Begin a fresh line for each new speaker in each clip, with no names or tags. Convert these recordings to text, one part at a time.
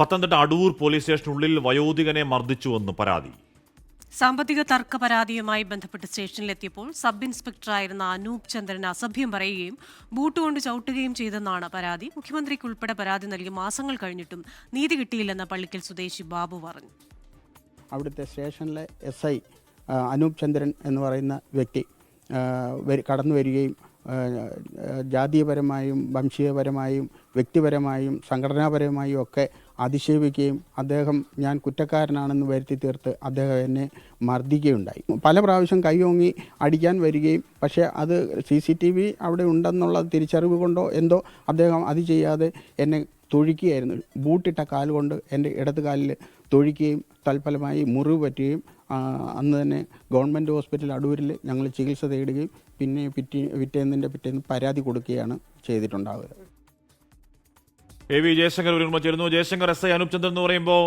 Pathanamthitta Adoor police സ്റ്റേഷനുള്ളിൽ വയോധികനെ മർദ്ദിച്ചുവെന്ന് പരാതി.
സാമ്പത്തിക തർക്ക പരാതിയുമായി ബന്ധപ്പെട്ട് സ്റ്റേഷനിലെത്തിയപ്പോൾ സബ് ഇൻസ്പെക്ടറായിരുന്ന അനൂപ് ചന്ദ്രൻ അസഭ്യം പറയുകയും ബൂട്ടുകൊണ്ട് ചവിട്ടുകയും ചെയ്തെന്നാണ് പരാതി. മുഖ്യമന്ത്രിക്കുൾപ്പെടെ പരാതി നൽകി മാസങ്ങൾ കഴിഞ്ഞിട്ടും നീതി കിട്ടിയില്ലെന്ന് പള്ളിക്കൽ സ്വദേശി ബാബു പറഞ്ഞു.
അവിടുത്തെ സ്റ്റേഷനിലെ SI അനൂപ് ചന്ദ്രൻ എന്ന് പറയുന്ന വ്യക്തി കടന്നു വരികയും ജാതീയപരമായും വംശീയപരമായും വ്യക്തിപരമായും സംഘടനാപരമായും ഒക്കെ അധിക്ഷേപിക്കുകയും അദ്ദേഹം ഞാൻ കുറ്റക്കാരനാണെന്ന് വരുത്തി തീർത്ത് അദ്ദേഹം എന്നെ മർദ്ദിക്കുകയുണ്ടായി. പല പ്രാവശ്യം കൈയോങ്ങി അടിക്കാൻ വരികയും പക്ഷേ അത് CCTV അവിടെ ഉണ്ടെന്നുള്ള തിരിച്ചറിവ് കൊണ്ടോ എന്തോ അദ്ദേഹം അത് ചെയ്യാതെ എന്നെ തൊഴിക്കുകയായിരുന്നു. ബൂട്ടിട്ട കാലുകൊണ്ട് എൻ്റെ ഇടത് കാലിൽ തൊഴിക്കുകയും തൽഫലമായി മുറിവ് പറ്റുകയും അന്ന് തന്നെ ഗവൺമെൻറ് ഹോസ്പിറ്റൽ അടൂരിൽ ഞങ്ങൾ ചികിത്സ തേടുകയും പിന്നെ പിറ്റേന്ന് പരാതി കൊടുക്കുകയാണ് ചെയ്തിട്ടുണ്ടാവുക.
AV ജയശങ്കർ ഒരു ചേരുന്നു. ജയശങ്കർ, SI അനൂപ് ചന്ദ്രൻ എന്ന് പറയുമ്പോൾ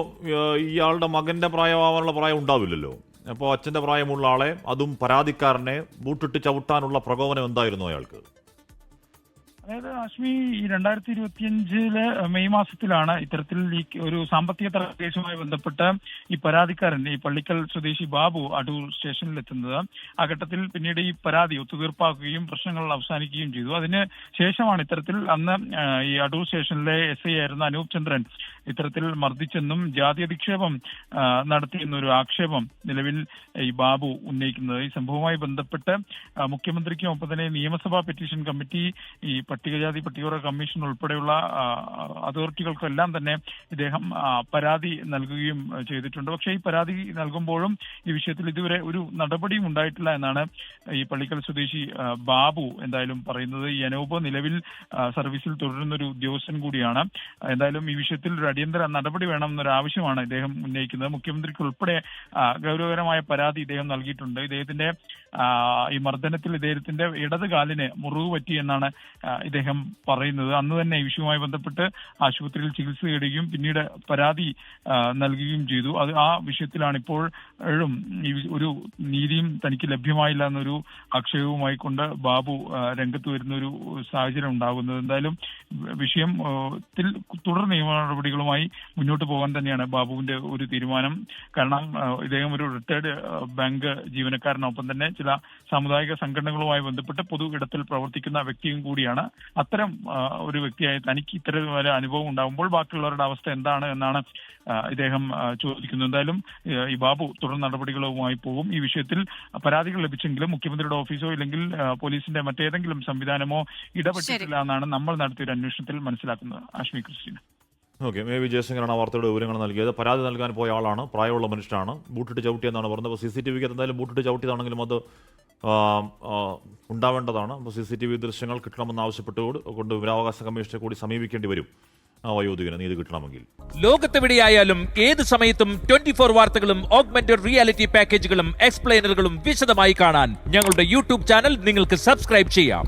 ഇയാളുടെ മകൻ്റെ പ്രായമാവാനുള്ള പ്രായം ഉണ്ടാവില്ലല്ലോ. അപ്പോൾ അച്ഛൻ്റെ പ്രായമുള്ള ആളെ, അതും പരാതിക്കാരനെ ബൂട്ടിട്ട് ചവിട്ടാനുള്ള പ്രകോപനം എന്തായിരുന്നു അയാൾക്ക്?
അതായത് ആശ്മി, ഈ 2025 മെയ് മാസത്തിലാണ് ഇത്തരത്തിൽ ഒരു സാമ്പത്തിക തർക്ക കേസുമായി ബന്ധപ്പെട്ട് ഈ പരാതിക്കാരൻ, ഈ പള്ളിക്കൽ സ്വദേശി ബാബു അടൂർ സ്റ്റേഷനിൽ എത്തുന്നത്. ആ ഘട്ടത്തിൽ പിന്നീട് ഈ പരാതി ഒത്തുതീർപ്പാക്കുകയും പ്രശ്നങ്ങൾ അവസാനിക്കുകയും ചെയ്തു. അതിന് ശേഷമാണ് ഇത്തരത്തിൽ അന്ന് ഈ അടൂർ സ്റ്റേഷനിലെ SI ആയിരുന്ന അനൂപ് ചന്ദ്രൻ ഇത്തരത്തിൽ മർദ്ദിച്ചെന്നും ജാതി അധിക്ഷേപം നടത്തിയെന്നൊരു ആക്ഷേപം നിലവിൽ ഈ ബാബു ഉന്നയിക്കുന്നത്. ഈ സംഭവവുമായി ബന്ധപ്പെട്ട് മുഖ്യമന്ത്രിക്കും ഒപ്പം തന്നെ നിയമസഭാ പെറ്റീഷൻ കമ്മിറ്റി, ഈ പട്ടികജാതി പട്ടികവർഗ കമ്മീഷൻ ഉൾപ്പെടെയുള്ള അതോറിറ്റികൾക്കെല്ലാം തന്നെ ഇദ്ദേഹം പരാതി നൽകുകയും ചെയ്തിട്ടുണ്ട്. പക്ഷേ ഈ പരാതി നൽകുമ്പോഴും ഈ വിഷയത്തിൽ ഇതുവരെ ഒരു നടപടിയും ഉണ്ടായിട്ടില്ല എന്നാണ് ഈ പള്ളിക്കൽ സ്വദേശി ബാബു എന്തായാലും പറയുന്നത്. ഈ അനൂപ് നിലവിൽ സർവീസിൽ തുടരുന്നൊരു ഉദ്യോഗസ്ഥൻ കൂടിയാണ്. എന്തായാലും ഈ വിഷയത്തിൽ ഒരു അടിയന്തര നടപടി വേണമെന്നൊരു ആവശ്യമാണ് ഇദ്ദേഹം ഉന്നയിക്കുന്നത്. മുഖ്യമന്ത്രിക്ക് ഉൾപ്പെടെ ഗൗരവകരമായ പരാതി ഇദ്ദേഹം നൽകിയിട്ടുണ്ട്. ഇദ്ദേഹത്തിന്റെ ഈ മർദ്ദനത്തിൽ ഇദ്ദേഹത്തിന്റെ ഇടത് കാലിന് മുറിവ് പറ്റി എന്നാണ് ഇദ്ദേഹം പറയുന്നത്. അന്ന് തന്നെ ഈ വിഷയവുമായി ബന്ധപ്പെട്ട് ആശുപത്രിയിൽ ചികിത്സ തേടുകയും പിന്നീട് പരാതി നൽകുകയും ചെയ്തു. അത് ആ വിഷയത്തിലാണ് ഇപ്പോഴും ഈ ഒരു നീതിയും തനിക്ക് ലഭ്യമായില്ല എന്നൊരു ആക്ഷേപവുമായി കൊണ്ട് ബാബു രംഗത്ത് വരുന്ന ഒരു സാഹചര്യം ഉണ്ടാകുന്നത്. എന്തായാലും വിഷയത്തിൽ തുടർ നിയമ നടപടികളുമായി മുന്നോട്ട് പോകാൻ തന്നെയാണ് ബാബുവിന്റെ ഒരു തീരുമാനം. കാരണം ഇദ്ദേഹം ഒരു റിട്ടയർഡ് ബാങ്ക് ജീവനക്കാരനൊപ്പം തന്നെ ചില സാമുദായിക സംഘടനകളുമായി ബന്ധപ്പെട്ട് പൊതു ഇടത്തിൽ പ്രവർത്തിക്കുന്ന വ്യക്തിയും കൂടിയാണ്. അത്തരം ഒരു വ്യക്തിയായി തനിക്ക് ഇത്തരം ഒരു അനുഭവം ഉണ്ടാകുമ്പോൾ ബാക്കിയുള്ളവരുടെ അവസ്ഥ എന്താണ് എന്നാണ് ഇദ്ദേഹം ചോദിക്കുന്നത്. എന്തായാലും ഈ ബാബു തുടർ നടപടികളുമായി പോകും. ഈ വിഷയത്തിൽ പരാതികൾ ലഭിച്ചെങ്കിലും മുഖ്യമന്ത്രിയുടെ ഓഫീസോ ഇല്ലെങ്കിൽ പോലീസിന്റെ മറ്റേതെങ്കിലും സംവിധാനമോ ഇടപെട്ടിട്ടില്ല എന്നാണ് നമ്മൾ നടത്തിയൊരു അന്വേഷണത്തിൽ മനസ്സിലാക്കുന്നത്. ആശ്മി ക്രിസ്റ്റീന.
ഓക്കെ, AV ജയശങ്കറാണ് ആ വാർത്തയുടെ വിവരങ്ങൾ നൽകിയത്. പരാതി നൽകാൻ പോയ ആളാണ്, പ്രായമുള്ള മനുഷ്യനാണ്. ബൂട്ടിട്ട് ചവിട്ടിയെന്നാണ് പറഞ്ഞത്. അപ്പോൾ CCTV എന്തായാലും ബൂട്ടിട്ട് ചവിട്ടിയതാണെങ്കിലും അത് ഉണ്ടാവേണ്ടതാണ്. അപ്പോൾ CCTV ദൃശ്യങ്ങൾ കിട്ടണമെന്ന് ആവശ്യപ്പെട്ടുകൊണ്ട് വിവരാവകാശ കമ്മീഷനെ കൂടി സമീപിക്കേണ്ടി വരും വയോധികന് നീതി കിട്ടണമെങ്കിൽ.
ലോകത്തെവിടെയായാലും ഏത് സമയത്തും 24 വാർത്തകളും ഓഗ്മെന്റഡ് റിയാലിറ്റി പാക്കേജുകളും എക്സ്പ്ലെയിനറുകളും വിശദമായി കാണാൻ ഞങ്ങളുടെ YouTube ചാനൽ നിങ്ങൾക്ക് സബ്സ്ക്രൈബ് ചെയ്യാം.